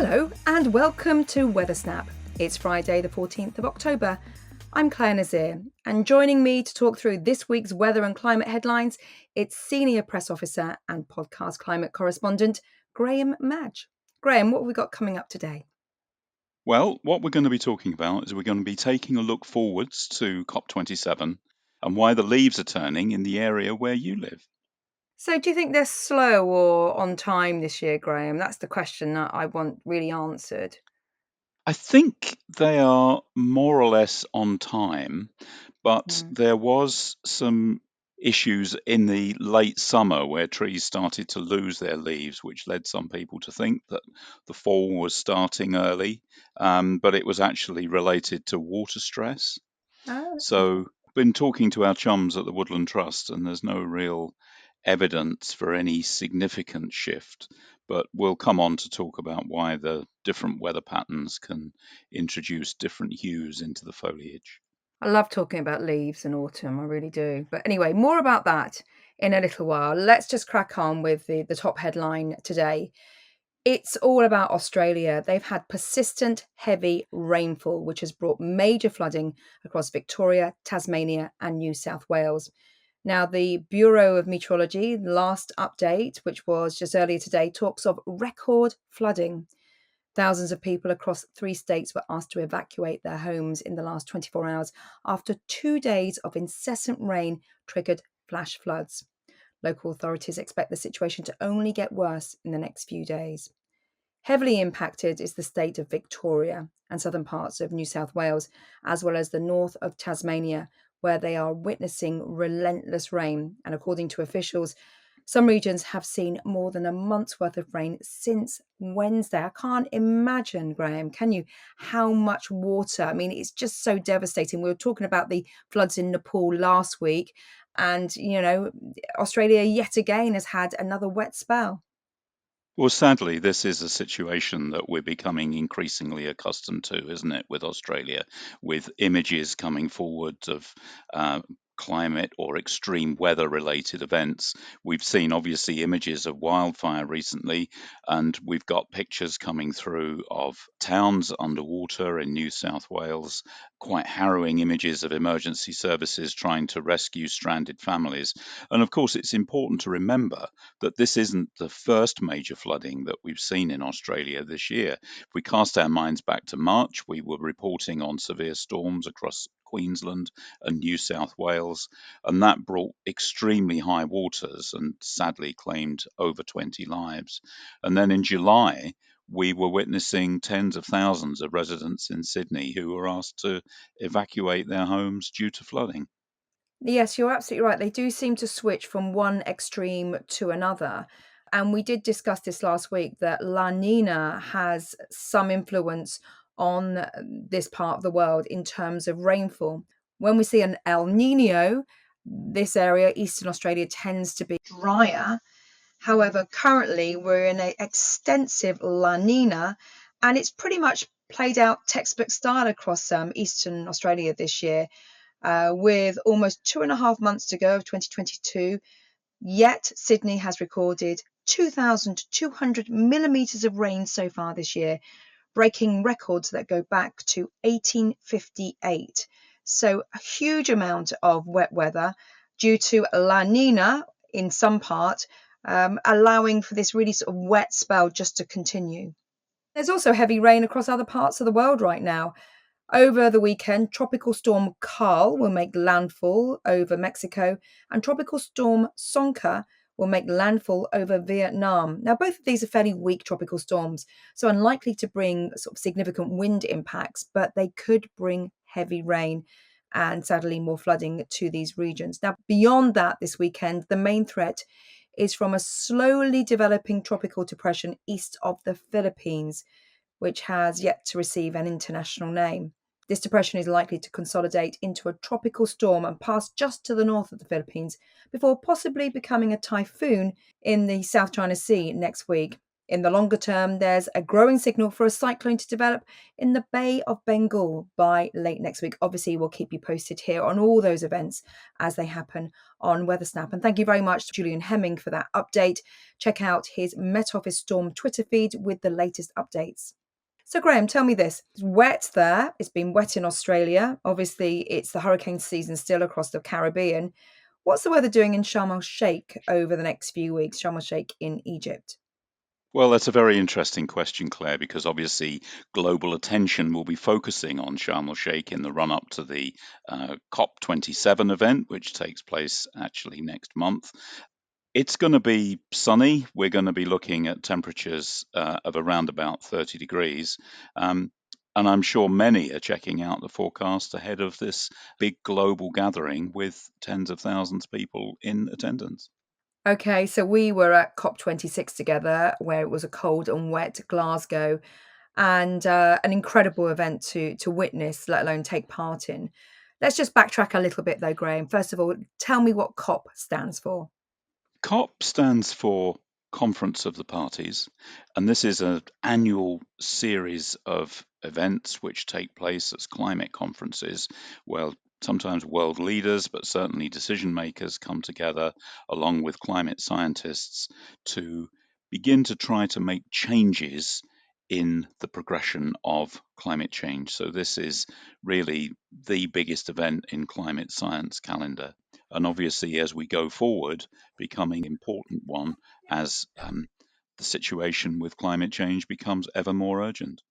Hello and welcome to Weather Snap. It's Friday the 14th of October. I'm Clare Nasir, and joining me to talk through this week's weather and climate headlines, it's Senior Press Officer and Podcast Climate Correspondent, Madge. Grahame, what have we got coming up today? Well, what we're going to be talking about is we're going to be taking a look forwards to COP27 and why the leaves are turning in the area where you live. So do you think they're slow or on time this year, Grahame? That's the question that I want really answered. I think they are more or less on time, but there was some issues in the late summer where trees started to lose their leaves, which led some people to think that the fall was starting early, but it was actually related to water stress. Oh, that's So, been talking to our chums at the Woodland Trust, and there's no real evidence for any significant shift. But we'll come on to talk about why the different weather patterns can introduce different hues into the foliage. I love talking about leaves in autumn, I really do. But anyway, more about that in a little while. Let's just crack on with the top headline today. It's all about Australia. They've had persistent heavy rainfall, which has brought major flooding across Victoria, Tasmania, and New South Wales. Now, the Bureau of Meteorology, last update, which was just earlier today, talks of record flooding. Thousands of people across 3 states were asked to evacuate their homes in the last 24 hours after 2 days of incessant rain triggered flash floods. Local authorities expect the situation to only get worse in the next few days. Heavily impacted is the state of Victoria and southern parts of New South Wales, as well as the north of Tasmania, where they are witnessing relentless rain. And according to officials, some regions have seen more than a month's worth of rain since Wednesday. I can't imagine, Grahame, can you, how much water? I mean, it's just so devastating. We were talking about the floods in Nepal last week, and, Australia yet again has had another wet spell. Well, sadly, this is a situation that we're becoming increasingly accustomed to, isn't it, with Australia, with images coming forward of climate or extreme weather related events. We've seen obviously images of wildfire recently, and we've got pictures coming through of towns underwater in New South Wales, quite harrowing images of emergency services trying to rescue stranded families. And of course, it's important to remember that this isn't the first major flooding that we've seen in Australia this year. If we cast our minds back to March, we were reporting on severe storms across Queensland and New South Wales, and that brought extremely high waters and sadly claimed over 20 lives. And then in July, we were witnessing tens of thousands of residents in Sydney who were asked to evacuate their homes due to flooding. Yes, you're absolutely right. They do seem to switch from one extreme to another. And we did discuss this last week that La Nina has some influence on this part of the world in terms of rainfall. When we see an El Nino, this area, Eastern Australia, tends to be drier. However, currently we're in an extensive La Nina, and it's pretty much played out textbook style across Eastern Australia this year, with almost 2.5 months to go of 2022. Yet Sydney has recorded 2,200 millimetres of rain so far this year, breaking records that go back to 1858. So a huge amount of wet weather due to La Nina in some part, allowing for this really sort of wet spell just to continue. There's also heavy rain across other parts of the world right now. Over the weekend, Tropical Storm Carl will make landfall over Mexico, and Tropical Storm Sonka will make landfall over Vietnam. Now, both of these are fairly weak tropical storms, so unlikely to bring sort of significant wind impacts, but they could bring heavy rain and sadly more flooding to these regions. Now, beyond that, this weekend, the main threat is from a slowly developing tropical depression east of the Philippines, which has yet to receive an international name. This depression is likely to consolidate into a tropical storm and pass just to the north of the Philippines before possibly becoming a typhoon in the South China Sea next week. In the longer term, there's a growing signal for a cyclone to develop in the Bay of Bengal by late next week. Obviously, we'll keep you posted here on all those events as they happen on WeatherSnap. And thank you very much to Julian Hemming for that update. Check out his Met Office Storm Twitter feed with the latest updates. So, Graham, tell me this. It's wet there. It's been wet in Australia. Obviously, it's the hurricane season still across the Caribbean. What's the weather doing in Sharm el Sheikh over the next few weeks? Sharm el Sheikh in Egypt. Well, that's a very interesting question, Claire, because obviously global attention will be focusing on Sharm el Sheikh in the run up to the COP27 event, which takes place actually next month. It's going to be sunny. We're going to be looking at temperatures of around about 30 degrees. And I'm sure many are checking out the forecast ahead of this big global gathering with tens of thousands of people in attendance. Okay, so we were at COP26 together, where it was a cold and wet Glasgow, and an incredible event to witness, let alone take part in. Let's just backtrack a little bit, though, Graham. First of all, tell me what COP stands for. COP stands for Conference of the Parties, and this is an annual series of events which take place as climate conferences. Well, sometimes world leaders, but certainly decision makers come together along with climate scientists to begin to try to make changes in the progression of climate change. So, this is really the biggest event in climate science calendar. And obviously, as we go forward, becoming an important one as the situation with climate change becomes ever more urgent.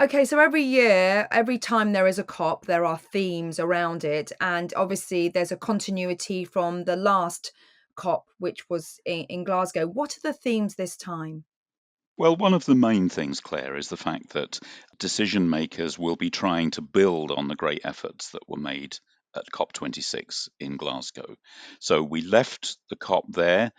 Okay, so every year, every time there is a COP, there are themes around it. And obviously, there's a continuity from the last COP, which was in Glasgow. What are the themes this time? Well, one of the main things, Claire, is the fact that decision makers will be trying to build on the great efforts that were made at COP26 in Glasgow. So we left the COP there.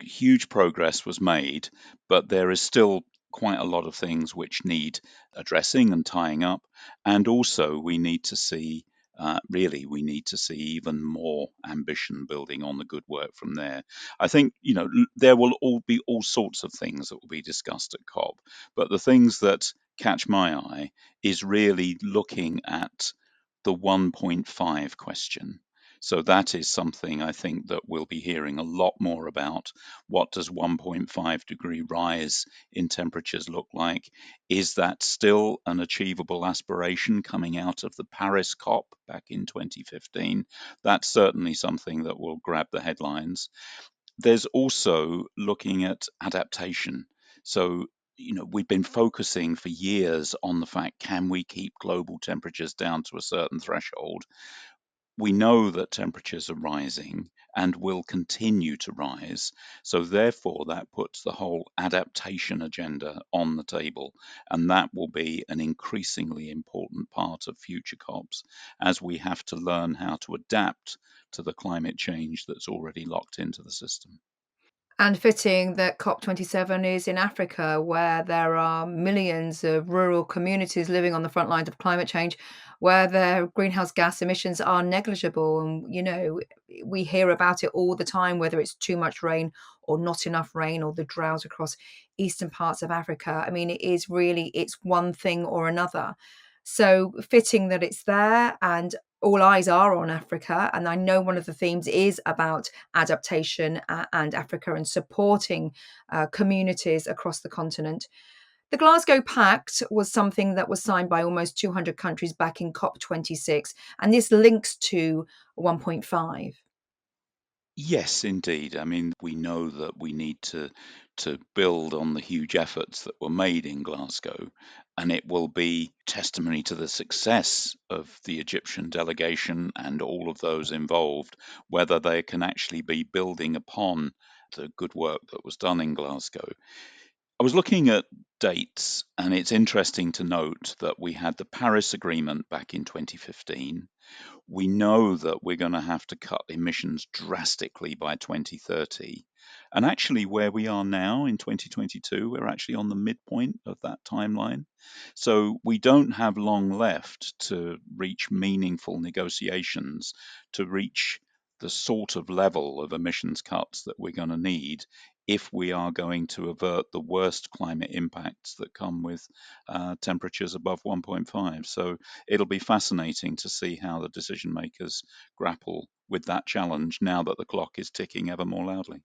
Huge progress was made, but there is still quite a lot of things which need addressing and tying up. And also, we need to see really, we need to see even more ambition building on the good work from there. I think, there will all be all sorts of things that will be discussed at COP, but the things that catch my eye is really looking at the 1.5 question. So that is something I think that we'll be hearing a lot more about. What does 1.5 degree rise in temperatures look like? Is that still an achievable aspiration coming out of the Paris COP back in 2015? That's certainly something that will grab the headlines. There's also looking at adaptation. So, we've been focusing for years on the fact, can we keep global temperatures down to a certain threshold? We know that temperatures are rising and will continue to rise. So, therefore, that puts the whole adaptation agenda on the table. And that will be an increasingly important part of future COPs as we have to learn how to adapt to the climate change that's already locked into the system. And fitting that COP27 is in Africa, where there are millions of rural communities living on the front lines of climate change, where their greenhouse gas emissions are negligible. And, we hear about it all the time, whether it's too much rain or not enough rain or the drought across eastern parts of Africa. I mean, it's one thing or another. So fitting that it's there and all eyes are on Africa. And I know one of the themes is about adaptation and Africa and supporting communities across the continent. The Glasgow Pact was something that was signed by almost 200 countries back in COP26, and this links to 1.5. Yes, indeed. I mean, we know that we need to build on the huge efforts that were made in Glasgow, and it will be testimony to the success of the Egyptian delegation and all of those involved, whether they can actually be building upon the good work that was done in Glasgow. I was looking at dates, and it's interesting to note that we had the Paris Agreement back in 2015. We know that we're going to have to cut emissions drastically by 2030. And actually, where we are now in 2022, we're actually on the midpoint of that timeline. So we don't have long left to reach meaningful negotiations to reach the sort of level of emissions cuts that we're going to need if we are going to avert the worst climate impacts that come with temperatures above 1.5. So it'll be fascinating to see how the decision makers grapple with that challenge now that the clock is ticking ever more loudly.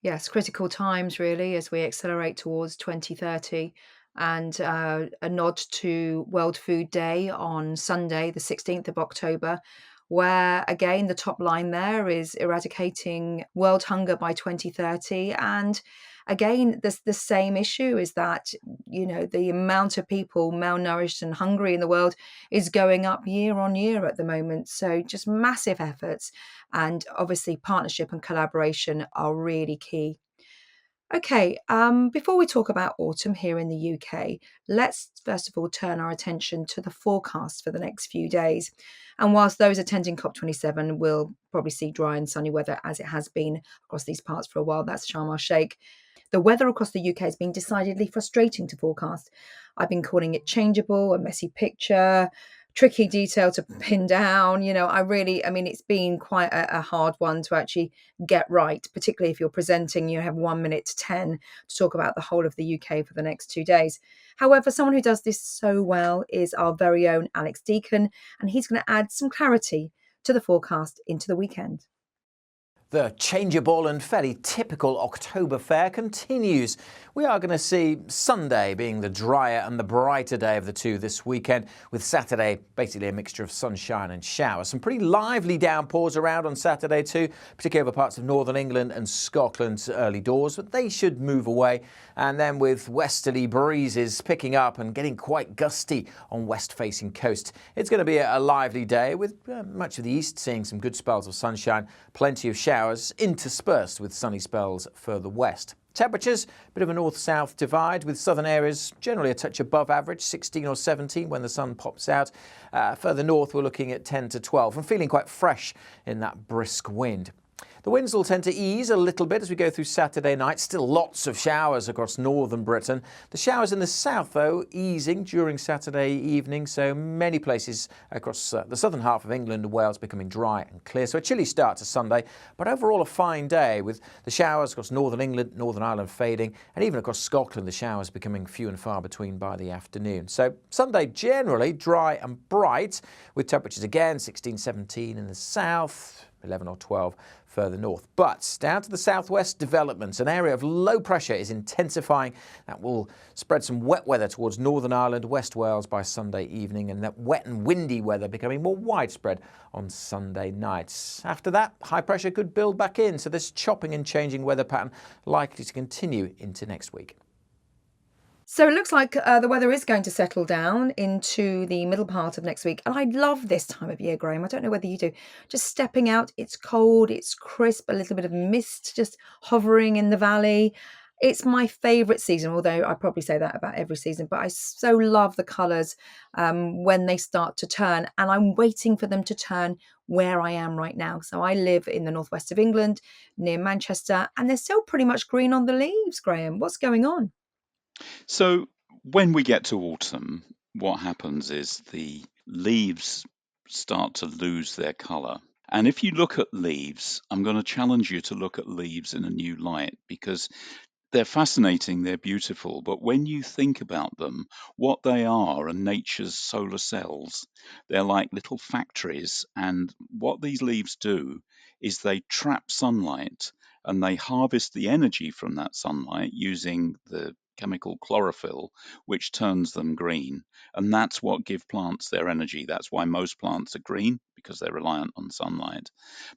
Yes, critical times really as we accelerate towards 2030, and a nod to World Food Day on Sunday, the 16th of October, where again the top line there is eradicating world hunger by 2030. And again, the same issue is that, the amount of people malnourished and hungry in the world is going up year on year at the moment. So just massive efforts, and obviously partnership and collaboration are really key. Okay, before we talk about autumn here in the UK, let's first of all turn our attention to the forecast for the next few days. And whilst those attending COP27 will probably see dry and sunny weather as it has been across these parts for a while, that's Sharm el Sheikh, the weather across the UK has been decidedly frustrating to forecast. I've been calling it changeable, a messy picture, tricky detail to pin down. I mean, it's been quite a hard one to actually get right, particularly if you're presenting, you have 1 minute to 10 to talk about the whole of the UK for the next 2 days. However, someone who does this so well is our very own Alex Deacon, and he's going to add some clarity to the forecast into the weekend. The changeable and fairly typical October fare continues. We are going to see Sunday being the drier and the brighter day of the two this weekend, with Saturday basically a mixture of sunshine and showers. Some pretty lively downpours around on Saturday too, particularly over parts of northern England and Scotland's early doors, but they should move away. And then with westerly breezes picking up and getting quite gusty on west-facing coasts, it's going to be a lively day with much of the east seeing some good spells of sunshine, plenty of showers interspersed with sunny spells further west. Temperatures, a bit of a north-south divide, with southern areas generally a touch above average, 16 or 17 when the sun pops out. Further north, we're looking at 10 to 12 and feeling quite fresh in that brisk wind. The winds will tend to ease a little bit as we go through Saturday night. Still lots of showers across northern Britain. The showers in the south, though, easing during Saturday evening, so many places across the southern half of England and Wales becoming dry and clear. So a chilly start to Sunday, but overall a fine day with the showers across northern England, Northern Ireland fading, and even across Scotland the showers becoming few and far between by the afternoon. So Sunday generally dry and bright, with temperatures again 16, 17 in the south, 11 or 12 further north. But down to the southwest developments, an area of low pressure is intensifying. That will spread some wet weather towards Northern Ireland, West Wales by Sunday evening, and that wet and windy weather becoming more widespread on Sunday nights. After that, high pressure could build back in, so this chopping and changing weather pattern likely to continue into next week. So it looks like the weather is going to settle down into the middle part of next week. And I love this time of year, Graham. I don't know whether you do. Just stepping out, it's cold, it's crisp, a little bit of mist just hovering in the valley. It's my favourite season, although I probably say that about every season. But I so love the colours when they start to turn. And I'm waiting for them to turn where I am right now. So I live in the northwest of England, near Manchester, and they're still pretty much green on the leaves, Graham. What's going on? So when we get to autumn, what happens is the leaves start to lose their color. And if you look at leaves, I'm going to challenge you to look at leaves in a new light, because they're fascinating, they're beautiful, but when you think about them, what they are nature's solar cells. They're like little factories, and what these leaves do is they trap sunlight and they harvest the energy from that sunlight using the chemical chlorophyll, which turns them green. And that's what gives plants their energy. That's why most plants are green, because they're reliant on sunlight.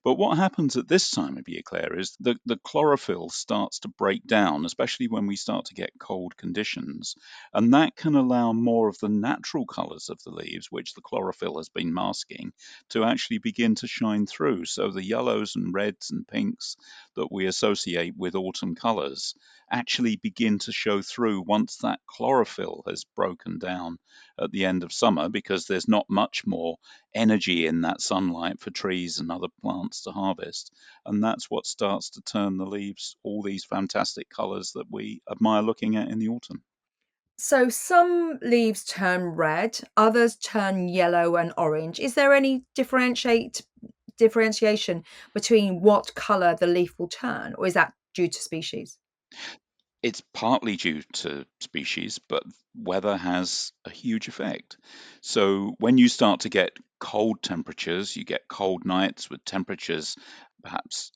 But what happens at this time of year, Claire, is the chlorophyll starts to break down, especially when we start to get cold conditions. And that can allow more of the natural colours of the leaves, which the chlorophyll has been masking, to actually begin to shine through. So the yellows and reds and pinks that we associate with autumn colours actually begin to show through once that chlorophyll has broken down at the end of summer, because there's not much more energy in that sunlight for trees and other plants to harvest. And that's what starts to turn the leaves all these fantastic colours that we admire looking at in the autumn. So some leaves turn red, others turn yellow and orange. Is there any differentiate differentiation between what colour the leaf will turn, or is that due to species? It's partly due to species, but weather has a huge effect. So when you start to get cold temperatures, you get cold nights with temperatures perhaps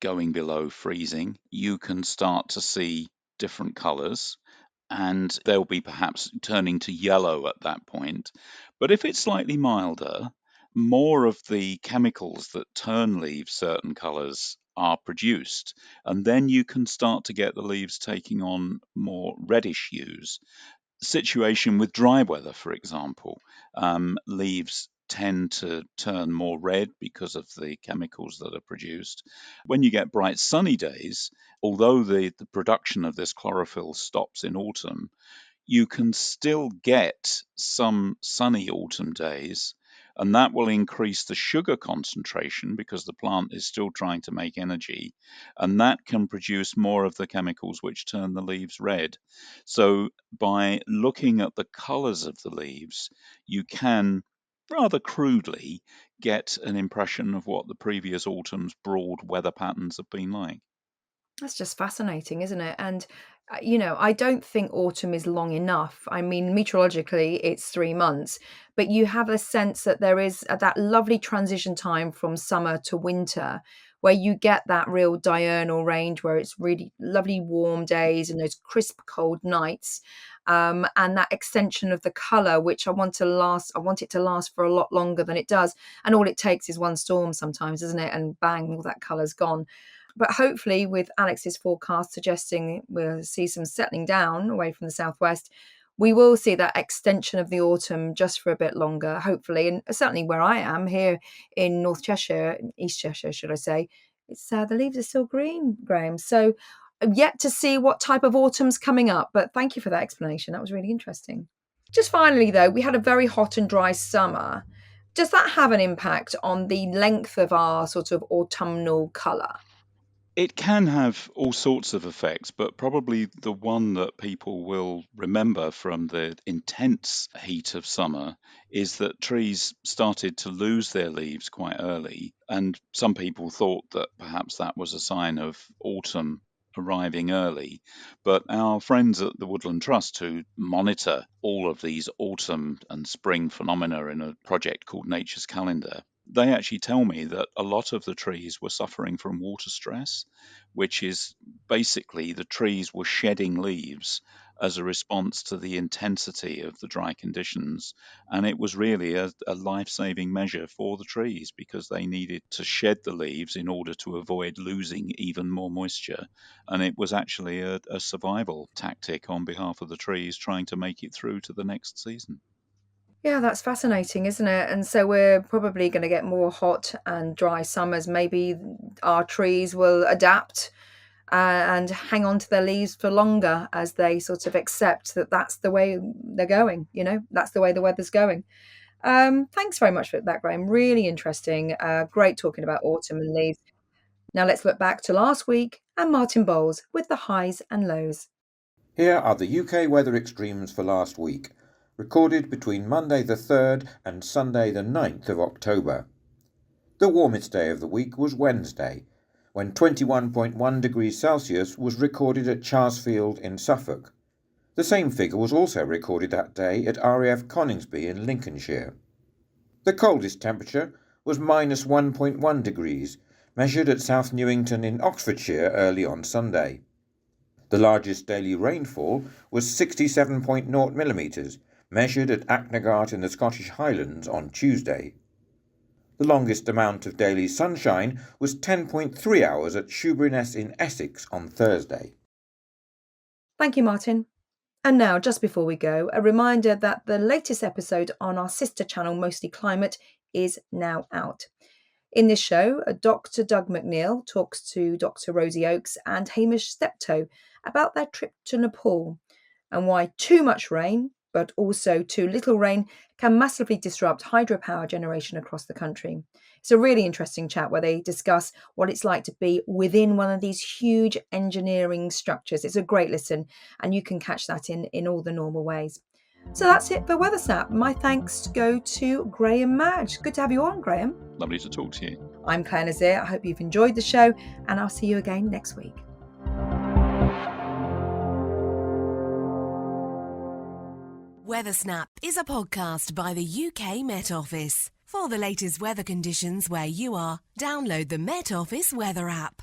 going below freezing, you can start to see different colors, and they'll be perhaps turning to yellow at that point. But if it's slightly milder, more of the chemicals that turn leaves certain colors are produced, and then you can start to get the leaves taking on more reddish hues. Situation with dry weather, for example, leaves tend to turn more red because of the chemicals that are produced. When you get bright sunny days, although the production of this chlorophyll stops in autumn, you can still get some sunny autumn days, and that will increase the sugar concentration because the plant is still trying to make energy, and that can produce more of the chemicals which turn the leaves red. So, by looking at the colors of the leaves, you can rather crudely get an impression of what the previous autumn's broad weather patterns have been like. That's just fascinating, isn't it? And, I don't think autumn is long enough. I mean, meteorologically, it's 3 months, but you have a sense that there is that lovely transition time from summer to winter where you get that real diurnal range where it's really lovely warm days and those crisp cold nights. And that extension of the color, which I want it to last for a lot longer than it does. And all it takes is one storm sometimes, isn't it? And bang, all that color's gone. But hopefully, with Alex's forecast suggesting we'll see some settling down away from the southwest, we will see that extension of the autumn just for a bit longer, hopefully. And certainly where I am here in North Cheshire, East Cheshire, should I say, it's the leaves are still green, Graham. So I'm yet to see what type of autumn's coming up. But thank you for that explanation. That was really interesting. Just finally, though, we had a very hot and dry summer. Does that have an impact on the length of our sort of autumnal colour? It can have all sorts of effects, but probably the one that people will remember from the intense heat of summer is that trees started to lose their leaves quite early. And some people thought that perhaps that was a sign of autumn arriving early. But our friends at the Woodland Trust, who monitor all of these autumn and spring phenomena in a project called Nature's Calendar, they actually tell me that a lot of the trees were suffering from water stress, which is basically the trees were shedding leaves as a response to the intensity of the dry conditions. And it was really a life saving measure for the trees because they needed to shed the leaves in order to avoid losing even more moisture. And it was actually a survival tactic on behalf of the trees trying to make it through to the next season. Yeah, that's fascinating, isn't it? And so we're probably going to get more hot and dry summers. Maybe our trees will adapt and hang on to their leaves for longer as they sort of accept that that's the way they're going, that's the way the weather's going. Thanks very much for that, Graham. Really interesting. Great talking about autumn and leaves. Now let's look back to last week and Martin Bowles with the highs and lows. Here are the UK weather extremes for last week, recorded between Monday the 3rd and Sunday the 9th of October. The warmest day of the week was Wednesday, when 21.1 degrees Celsius was recorded at Charsfield in Suffolk. The same figure was also recorded that day at RAF Coningsby in Lincolnshire. The coldest temperature was minus 1.1 degrees, measured at South Newington in Oxfordshire early on Sunday. The largest daily rainfall was 67.0 millimetres, measured at Achnagarth in the Scottish Highlands on Tuesday. The longest amount of daily sunshine was 10.3 hours at Shoeburyness in Essex on Thursday. Thank you, Martin. And now, just before we go, a reminder that the latest episode on our sister channel, Mostly Climate, is now out. In this show, Dr. Doug McNeil talks to Dr. Rosie Oakes and Hamish Steptoe about their trip to Nepal and why too much rain, but also too little rain, can massively disrupt hydropower generation across the country. It's a really interesting chat where they discuss what it's like to be within one of these huge engineering structures. It's a great listen, and you can catch that in all the normal ways. So that's it for Weather Snap. My thanks go to Grahame and Madge. Good to have you on, Grahame. Lovely to talk to you. I'm Clare Nasir. I hope you've enjoyed the show, and I'll see you again next week. Weather Snap is a podcast by the UK Met Office. For the latest weather conditions where you are, download the Met Office weather app.